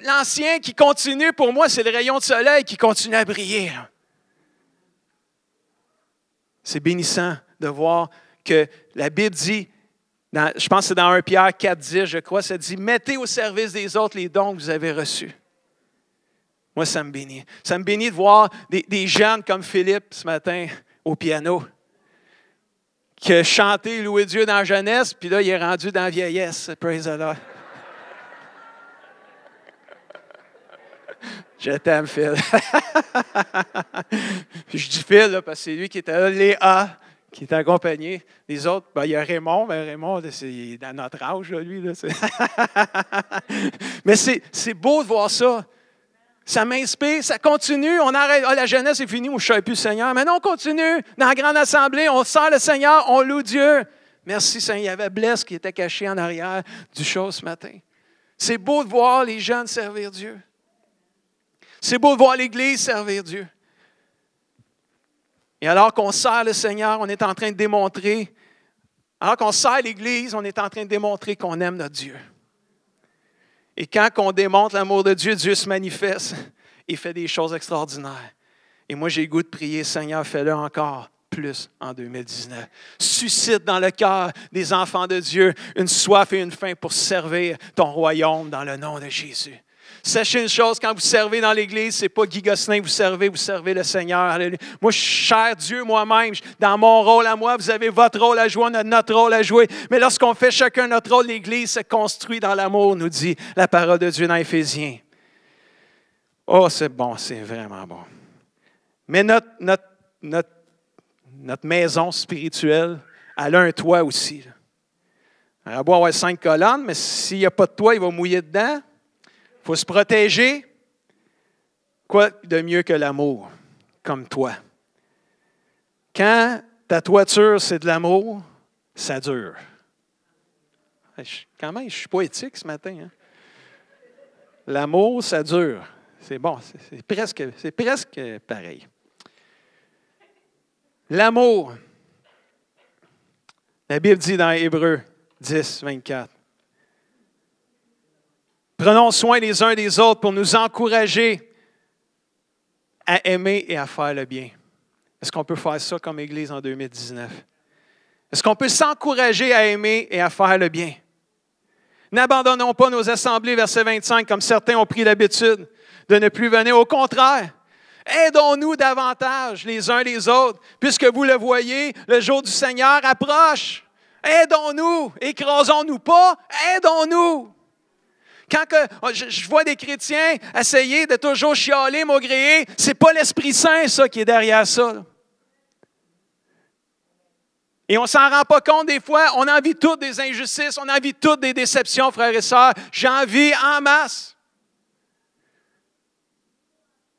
l'ancien qui continue, pour moi, c'est le rayon de soleil qui continue à briller. C'est bénissant de voir que la Bible dit, je pense que c'est dans 1 Pierre 4,10, je crois, ça dit « Mettez au service des autres les dons que vous avez reçus. » Moi, ça me bénit. Ça me bénit de voir des jeunes comme Philippe ce matin au piano, qui a chanté et loué Dieu dans la jeunesse, puis là, il est rendu dans la vieillesse. Praise the Lord. Je t'aime, Phil. Puis je dis Phil, là, parce que c'est lui qui était là, Léa, qui est accompagné. Les autres, ben, il y a Raymond, mais Raymond, il est dans notre âge, là, lui. Là, mais c'est beau de voir ça. Ça m'inspire, ça continue. On arrête. La jeunesse est finie, moi, je ne savais plus le Seigneur. Maintenant, on continue. Dans la grande assemblée, on sert le Seigneur, on loue Dieu. Merci, Seigneur. Il y avait Blaise qui était caché en arrière du show ce matin. C'est beau de voir les jeunes servir Dieu. C'est beau de voir l'Église servir Dieu. Et alors qu'on sert le Seigneur, on est en train de démontrer, alors qu'on sert l'Église, on est en train de démontrer qu'on aime notre Dieu. Et quand on démontre l'amour de Dieu, Dieu se manifeste et fait des choses extraordinaires. Et moi, j'ai le goût de prier, Seigneur, fais-le encore plus en 2019. Suscite dans le cœur des enfants de Dieu une soif et une faim pour servir ton royaume dans le nom de Jésus. Sachez une chose, quand vous servez dans l'Église, ce n'est pas Guy Gosselin, vous servez le Seigneur. Alléluia. Moi, je cher Dieu moi-même. Dans mon rôle à moi, vous avez votre rôle à jouer, on a notre rôle à jouer. Mais lorsqu'on fait chacun notre rôle, l'Église se construit dans l'amour, nous dit la parole de Dieu dans Éphésiens. Oh, c'est bon, c'est vraiment bon. Mais notre maison spirituelle, elle a un toit aussi. Elle va avoir 5 colonnes, mais s'il n'y a pas de toit, il va mouiller dedans. Il faut se protéger. Quoi de mieux que l'amour, comme toi? Quand ta toiture, c'est de l'amour, ça dure. Quand même, je suis poétique ce matin. Hein? L'amour, ça dure. C'est bon, c'est presque pareil. L'amour. La Bible dit dans Hébreux 10, 24. Prenons soin les uns des autres pour nous encourager à aimer et à faire le bien. Est-ce qu'on peut faire ça comme Église en 2019? Est-ce qu'on peut s'encourager à aimer et à faire le bien? N'abandonnons pas nos assemblées, verset 25, comme certains ont pris l'habitude de ne plus venir. Au contraire, aidons-nous davantage les uns les autres, puisque vous le voyez, le jour du Seigneur approche. Aidons-nous, écrasons-nous pas, aidons-nous. Quand je vois des chrétiens essayer de toujours chialer, maugréer, ce n'est pas l'Esprit Saint, ça, qui est derrière ça. Et on ne s'en rend pas compte des fois, on en vit toutes des injustices, on en vit toutes des déceptions, frères et sœurs. J'en vis en masse.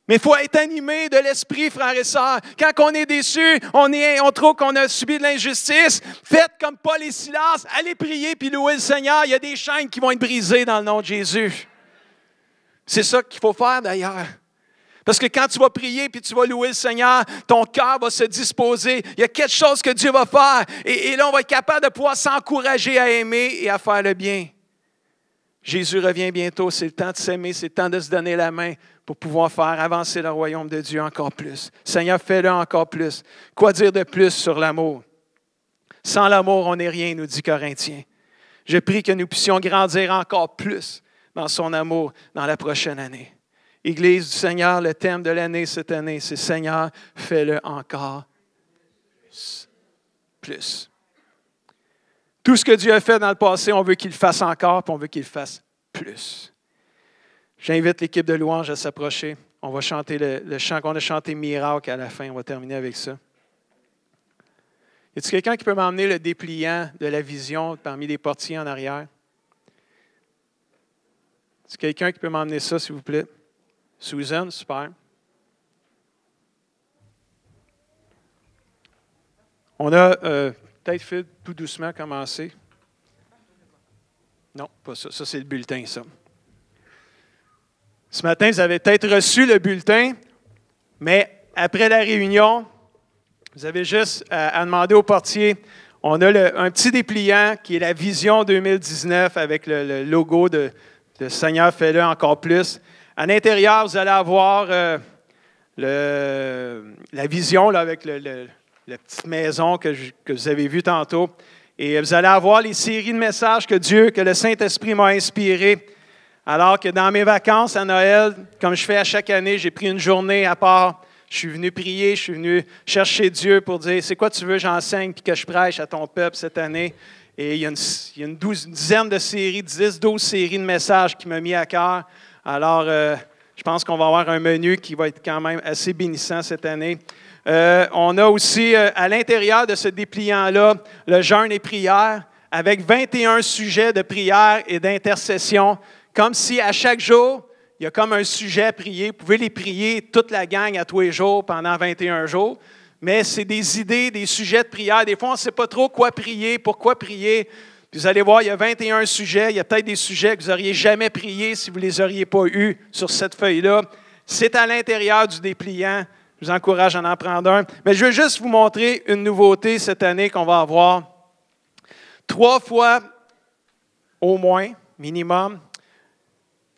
Mais il faut être animé de l'esprit, frères et sœurs. Quand on est déçu, on trouve qu'on a subi de l'injustice, faites comme Paul et Silas, allez prier puis louer le Seigneur. Il y a des chaînes qui vont être brisées dans le nom de Jésus. C'est ça qu'il faut faire d'ailleurs. Parce que quand tu vas prier puis tu vas louer le Seigneur, ton cœur va se disposer. Il y a quelque chose que Dieu va faire. Et là, on va être capable de pouvoir s'encourager à aimer et à faire le bien. Jésus revient bientôt. C'est le temps de s'aimer, c'est le temps de se donner la main pour pouvoir faire avancer le royaume de Dieu encore plus. Seigneur, fais-le encore plus. Quoi dire de plus sur l'amour? Sans l'amour, on n'est rien, nous dit Corinthiens. Je prie que nous puissions grandir encore plus dans son amour dans la prochaine année. Église du Seigneur, le thème de l'année cette année, c'est Seigneur, fais-le encore plus. Tout ce que Dieu a fait dans le passé, on veut qu'il le fasse encore, puis on veut qu'il le fasse plus. J'invite l'équipe de louange à s'approcher. On va chanter le chant qu'on a chanté Miracle à la fin. On va terminer avec ça. Y a-t-il quelqu'un qui peut m'emmener le dépliant de la vision parmi les portiers en arrière? Est-ce quelqu'un qui peut m'emmener ça, s'il vous plaît? Susan, super. On a peut-être fait tout doucement commencer. Non, pas ça. Ça, c'est le bulletin, ça. Ce matin, vous avez peut-être reçu le bulletin, mais après la réunion, vous avez juste à demander au portier. On a un petit dépliant qui est la vision 2019 avec le logo de Seigneur, fais-le encore plus. À l'intérieur, vous allez avoir la vision là, avec la petite maison que vous avez vue tantôt. Et vous allez avoir les séries de messages que le Saint-Esprit m'a inspirés. Alors que dans mes vacances à Noël, comme je fais à chaque année, j'ai pris une journée à part. Je suis venu prier, je suis venu chercher Dieu pour dire, c'est quoi tu veux j'enseigne puis que je prêche à ton peuple cette année. Et il y a une dizaine de séries, 10-12 séries de messages qui m'ont mis à cœur. Alors, je pense qu'on va avoir un menu qui va être quand même assez bénissant cette année. On a aussi, à l'intérieur de ce dépliant-là, le jeûne et prière, avec 21 sujets de prière et d'intercession, comme si à chaque jour, il y a comme un sujet à prier. Vous pouvez les prier toute la gang à tous les jours pendant 21 jours, mais c'est des idées, des sujets de prière. Des fois, on ne sait pas trop quoi prier, pourquoi prier. Puis vous allez voir, il y a 21 sujets. Il y a peut-être des sujets que vous n'auriez jamais priés si vous ne les auriez pas eus sur cette feuille-là. C'est à l'intérieur du dépliant. Je vous encourage à en prendre un. Mais je veux juste vous montrer une nouveauté cette année qu'on va avoir. 3 fois, au moins, minimum,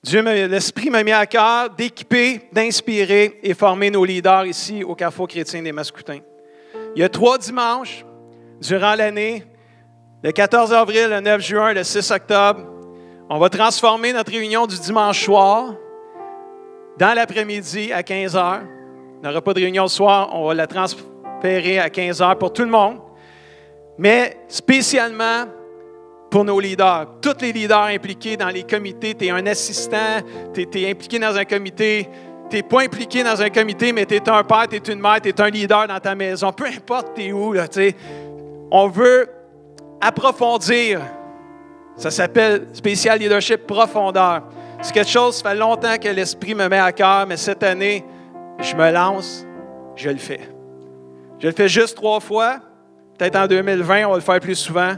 l'Esprit m'a mis à cœur d'équiper, d'inspirer et former nos leaders ici au Carrefour chrétien des Mascoutins. Il y a 3 dimanches durant l'année, le 14 avril, le 9 juin, le 6 octobre. On va transformer notre réunion du dimanche soir dans l'après-midi à 15 h. On n'aura pas de réunion le soir, on va la transférer à 15 h pour tout le monde. Mais spécialement pour nos leaders. Tous les leaders impliqués dans les comités, tu es un assistant, tu es impliqué dans un comité, tu n'es pas impliqué dans un comité, mais tu es un père, tu es une mère, tu es un leader dans ta maison. Peu importe tu es où, là, on veut approfondir. Ça s'appelle Spécial Leadership Profondeur. C'est quelque chose, ça fait longtemps que l'Esprit me met à cœur, mais cette année, je me lance, je le fais. Je le fais juste 3 fois. Peut-être en 2020, on va le faire plus souvent.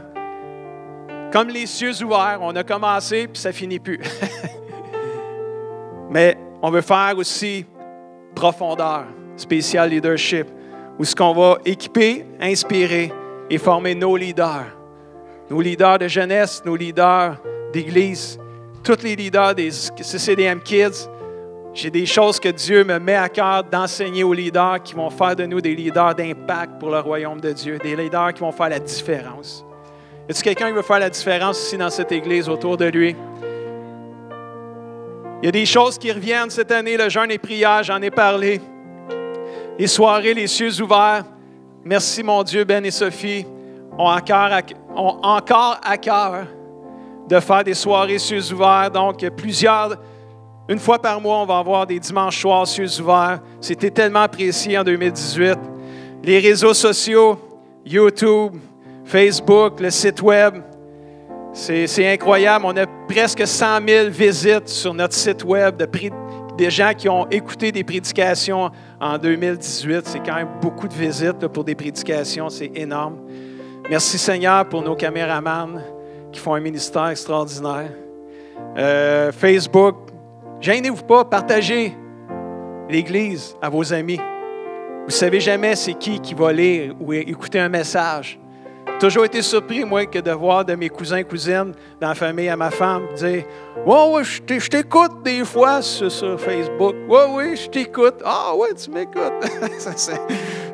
Comme les cieux ouverts, on a commencé, puis ça ne finit plus. Mais on veut faire aussi profondeur, Spécial Leadership, où ce qu'on va équiper, inspirer et former nos leaders de jeunesse, nos leaders d'église, tous les leaders des CCDM Kids. J'ai des choses que Dieu me met à cœur d'enseigner aux leaders qui vont faire de nous des leaders d'impact pour le royaume de Dieu, des leaders qui vont faire la différence. Y a-t-il quelqu'un qui veut faire la différence ici dans cette église autour de lui? Il y a des choses qui reviennent cette année, le jeûne et prière, j'en ai parlé. Les soirées, les cieux ouverts. Merci mon Dieu, Ben et Sophie ont encore à cœur de faire des soirées cieux ouverts. Donc, une fois par mois, on va avoir des dimanches soirs cieux ouverts. C'était tellement apprécié en 2018. Les réseaux sociaux, YouTube, Facebook, le site web, c'est incroyable. On a presque 100 000 visites sur notre site web des gens qui ont écouté des prédications en 2018. C'est quand même beaucoup de visites là, pour des prédications. C'est énorme. Merci Seigneur pour nos caméramans qui font un ministère extraordinaire. Facebook, gênez-vous pas, partagez l'Église à vos amis. Vous ne savez jamais c'est qui va lire ou écouter un message. J'ai toujours été surpris, moi, que de voir de mes cousins et cousines dans la famille à ma femme dire « Ouais, je t'écoute des fois sur Facebook. Oui, je t'écoute. Ah ouais, tu m'écoutes. »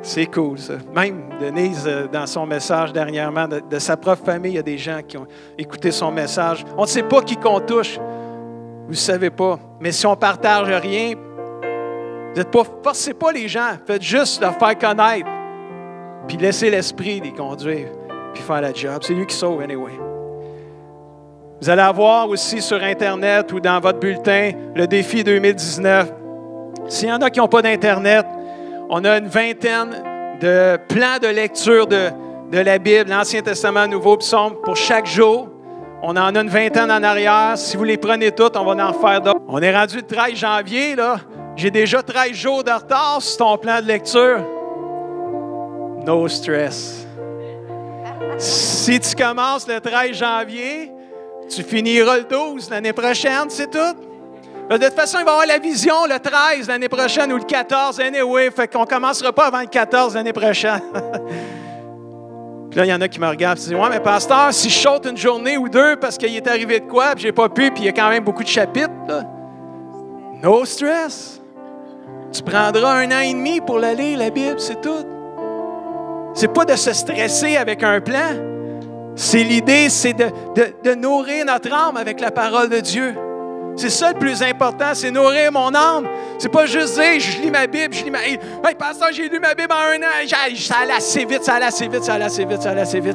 C'est cool, ça. Même Denise, dans son message dernièrement, de sa propre famille, il y a des gens qui ont écouté son message. On ne sait pas qui qu'on touche. Vous ne savez pas. Mais si on ne partage rien, forcez pas les gens. Faites juste leur faire connaître. Puis laissez l'Esprit les conduire. Puis faire la job. C'est lui qui sauve, anyway. Vous allez avoir aussi sur Internet ou dans votre bulletin le défi 2019. S'il y en a qui n'ont pas d'Internet, on a une vingtaine de plans de lecture de la Bible, l'Ancien Testament, Nouveau Psaume, pour chaque jour. On en a une vingtaine en arrière. Si vous les prenez toutes, on va en faire d'autres. On est rendu le 13 janvier, là. J'ai déjà 13 jours de retard sur ton plan de lecture. No stress. Si tu commences le 13 janvier, tu finiras le 12 l'année prochaine, c'est tout. De toute façon, il va y avoir la vision le 13 l'année prochaine ou le 14, anyway, fait qu'on ne commencera pas avant le 14 l'année prochaine. Puis là, il y en a qui me regardent et disent « Ouais, mais pasteur, si je saute une journée ou deux parce qu'il est arrivé de quoi, puis j'ai pas pu, puis il y a quand même beaucoup de chapitres, là. No stress. Tu prendras 1 an et demi pour la lire, la Bible, c'est tout. C'est pas de se stresser avec un plan. C'est l'idée, c'est de nourrir notre âme avec la parole de Dieu. C'est ça le plus important, c'est nourrir mon âme. C'est pas juste dire, je lis ma Bible, Hey, pasteur, j'ai lu ma Bible en 1 an. Ça allait assez vite.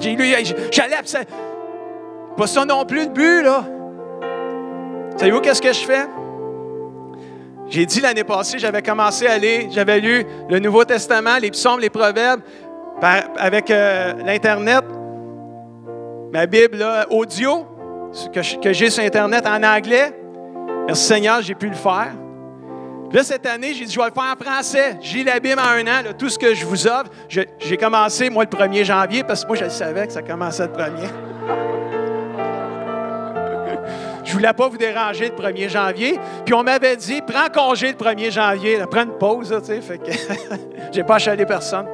J'ai lu, j'allais... Pas ça non plus le but, là. Savez-vous qu'est-ce que je fais? J'ai dit l'année passée, j'avais commencé à lire, j'avais lu le Nouveau Testament, les psaumes, les proverbes, avec l'Internet, ma Bible là, audio, que j'ai sur Internet en anglais. Merci Seigneur, j'ai pu le faire. Puis là, cette année, j'ai dit, je vais le faire en français. J'ai la Bible en 1 an, là, tout ce que je vous offre. J'ai commencé, moi, le 1er janvier, parce que moi, je le savais que ça commençait le 1er. Je ne voulais pas vous déranger le 1er janvier. Puis on m'avait dit, prends congé le 1er janvier, là, prends une pause, tu sais, fait que j'ai pas achalé personne.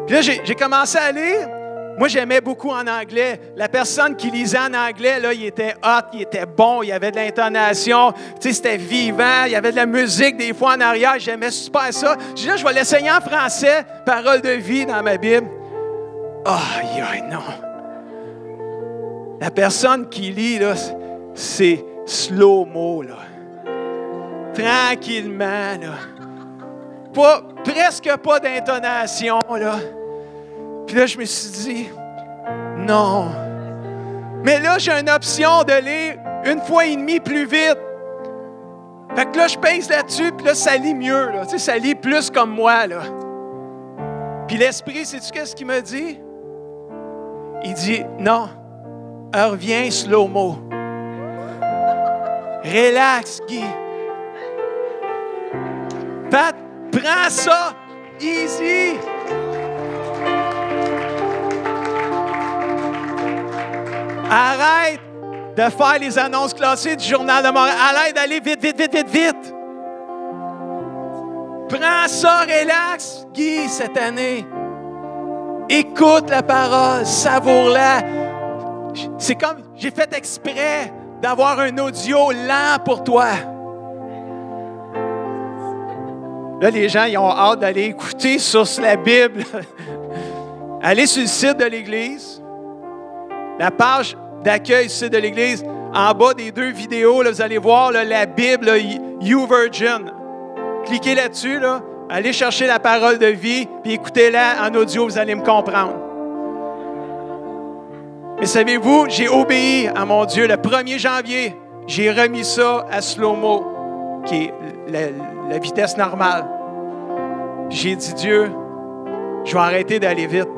Puis là, j'ai commencé à lire, Moi, j'aimais beaucoup en anglais. La personne qui lisait en anglais, là, il était hot, il était bon, il y avait de l'intonation, tu sais, c'était vivant, il y avait de la musique des fois en arrière. J'aimais super ça. Je disais, je vais l'essayer en français, parole de vie dans ma Bible. Aïe, non. La personne qui lit, là, c'est slow-mo, là. Tranquillement, là. Presque pas d'intonation, là. Puis là, je me suis dit, non. Mais là, j'ai une option de lire 1,5 fois plus vite. Fait que là, je pèse là-dessus, puis là, ça lit mieux, là. Tu sais, ça lit plus comme moi, là. Puis l'Esprit, sais-tu qu'est-ce qu'il me dit? Il dit, non, reviens slow-mo. Relax, Guy. Pat, prends ça, easy. Arrête de faire les annonces classées du Journal de Montréal. Arrête d'aller vite. Prends ça, relax, Guy, cette année. Écoute la parole, savoure-la. C'est comme, j'ai fait exprès d'avoir un audio lent pour toi. Là, les gens, ils ont hâte d'aller écouter sur la Bible. Allez sur le site de l'Église. La page d'accueil du site de l'Église, en bas des 2 vidéos, là, vous allez voir là, la Bible, là, YouVersion. Cliquez là-dessus, là, allez chercher la parole de vie, puis écoutez-la en audio, vous allez me comprendre. Mais savez-vous, j'ai obéi à mon Dieu. Le 1er janvier, j'ai remis ça à slow-mo, qui est la vitesse normale. J'ai dit, Dieu, je vais arrêter d'aller vite.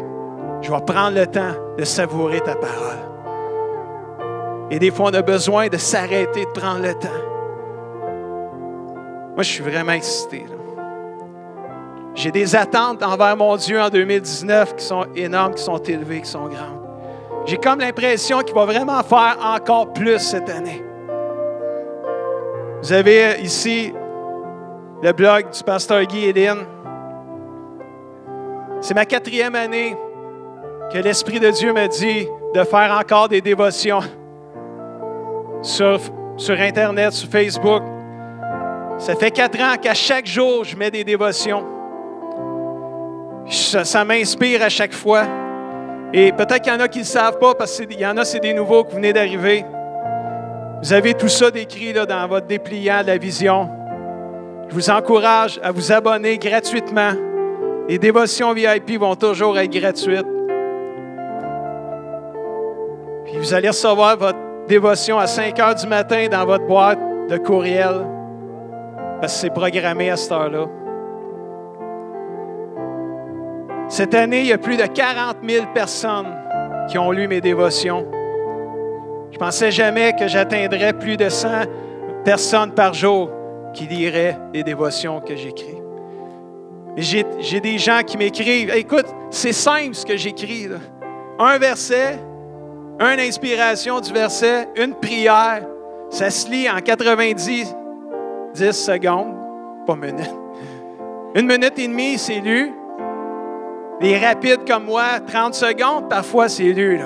Je vais prendre le temps de savourer ta parole. Et des fois, on a besoin de s'arrêter, de prendre le temps. Moi, je suis vraiment excité, là. J'ai des attentes envers mon Dieu en 2019 qui sont énormes, qui sont élevées, qui sont grandes. J'ai comme l'impression qu'il va vraiment faire encore plus cette année. Vous avez ici le blog du pasteur Guy et Lynn. C'est ma 4e année que l'Esprit de Dieu me dit de faire encore des dévotions sur Internet, sur Facebook. Ça fait 4 ans qu'à chaque jour, je mets des dévotions. Ça m'inspire à chaque fois. Et peut-être qu'il y en a qui ne le savent pas, parce qu'il y en a, c'est des nouveaux que vous venez d'arriver. Vous avez tout ça décrit là, dans votre dépliant de la vision. Je vous encourage à vous abonner gratuitement. Les dévotions VIP vont toujours être gratuites. Puis vous allez recevoir votre dévotion à 5 heures du matin dans votre boîte de courriel. Parce que c'est programmé à cette heure-là. Cette année, il y a plus de 40 000 personnes qui ont lu mes dévotions. Je ne pensais jamais que j'atteindrais plus de 100 personnes par jour qui liraient les dévotions que j'écris. Mais j'ai des gens qui m'écrivent. Écoute, c'est simple ce que j'écris, là. Un verset, une inspiration du verset, une prière. Ça se lit en 10 secondes, pas minutes. 1 minute et demie, c'est lu. Les rapides comme moi, 30 secondes, parfois c'est lu, là.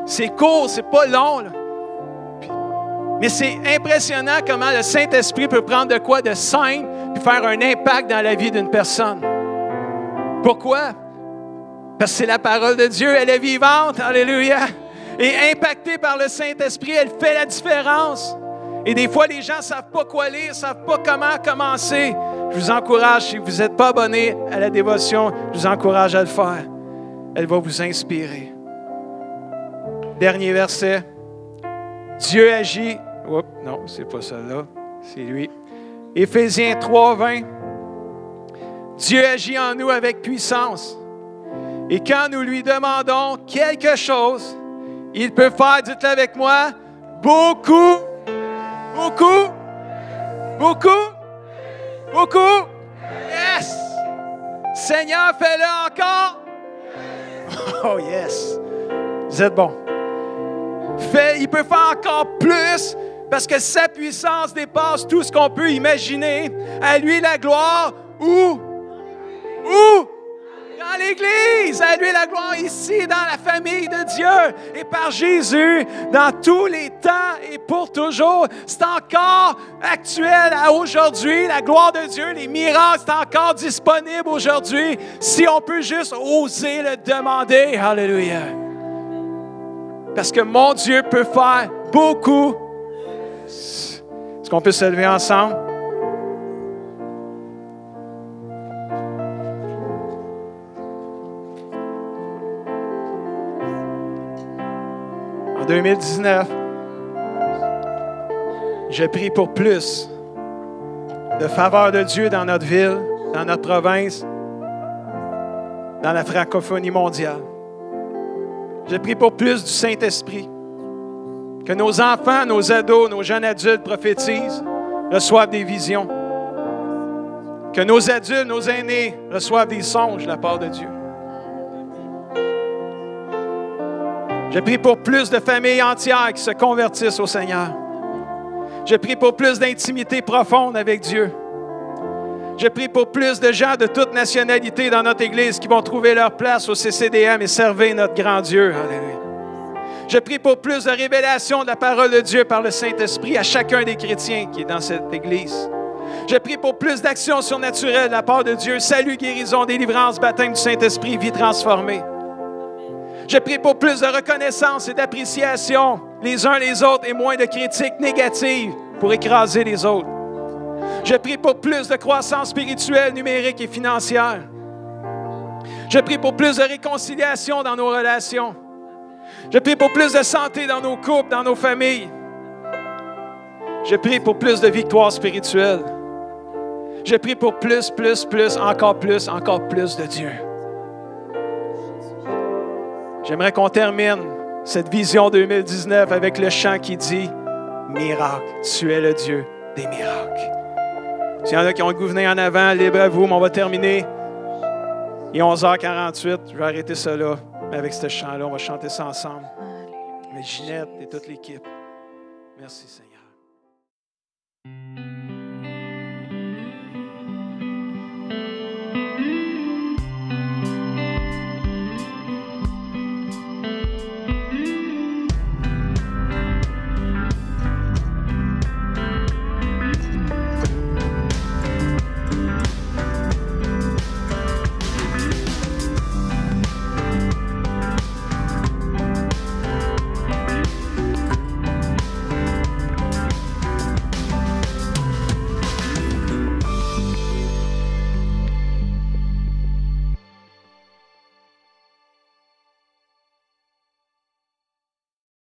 C'est court, c'est pas long, là. Mais c'est impressionnant comment le Saint-Esprit peut prendre de quoi de simple et faire un impact dans la vie d'une personne. Pourquoi? Parce que c'est la parole de Dieu, elle est vivante, alléluia. Et impactée par le Saint-Esprit, elle fait la différence. Et des fois, les gens ne savent pas quoi lire, ne savent pas comment commencer. Je vous encourage, si vous n'êtes pas abonné à la dévotion, je vous encourage à le faire. Elle va vous inspirer. Dernier verset. Dieu agit. Oups, non, c'est pas celle-là. C'est lui. Éphésiens 3, 20. Dieu agit en nous avec puissance. Et quand nous lui demandons quelque chose, il peut faire, dites-le avec moi, beaucoup, beaucoup, beaucoup, beaucoup. Yes! Seigneur, fais-le encore. Oh yes! Vous êtes bon. Il peut faire encore plus parce que sa puissance dépasse tout ce qu'on peut imaginer. À lui la gloire. Où? Dans l'Église. À lui la gloire ici, dans la famille de Dieu. Et par Jésus, dans tous les temps et pour toujours. C'est encore actuel à aujourd'hui. La gloire de Dieu, les miracles, c'est encore disponible aujourd'hui. Si on peut juste oser le demander. Alléluia. Parce que mon Dieu peut faire beaucoup. Est-ce qu'on peut se lever ensemble? En 2019, je prie pour plus de faveur de Dieu dans notre ville, dans notre province, dans la francophonie mondiale. Je prie pour plus du Saint-Esprit. Que nos enfants, nos ados, nos jeunes adultes prophétisent, reçoivent des visions. Que nos adultes, nos aînés reçoivent des songes de la part de Dieu. Je prie pour plus de familles entières qui se convertissent au Seigneur. Je prie pour plus d'intimité profonde avec Dieu. Je prie pour plus de gens de toute nationalité dans notre Église qui vont trouver leur place au CCDM et servir notre grand Dieu. Alléluia. Je prie pour plus de révélation de la parole de Dieu par le Saint-Esprit à chacun des chrétiens qui est dans cette Église. Je prie pour plus d'actions surnaturelles de la part de Dieu. Salut, guérison, délivrance, baptême du Saint-Esprit, vie transformée. Je prie pour plus de reconnaissance et d'appréciation les uns les autres et moins de critiques négatives pour écraser les autres. Je prie pour plus de croissance spirituelle, numérique et financière. Je prie pour plus de réconciliation dans nos relations. Je prie pour plus de santé dans nos couples, dans nos familles. Je prie pour plus de victoire spirituelle. Je prie pour plus, encore plus de Dieu. J'aimerais qu'on termine cette vision 2019 avec le chant qui dit « Miracle, tu es le Dieu des miracles ». S'il y en a qui ont le goût de venir en avant, libre à vous, mais on va terminer. Il est 11h48, je vais arrêter ça là. Avec ce chant-là, on va chanter ça ensemble. Avec Ginette et toute l'équipe. Merci Seigneur.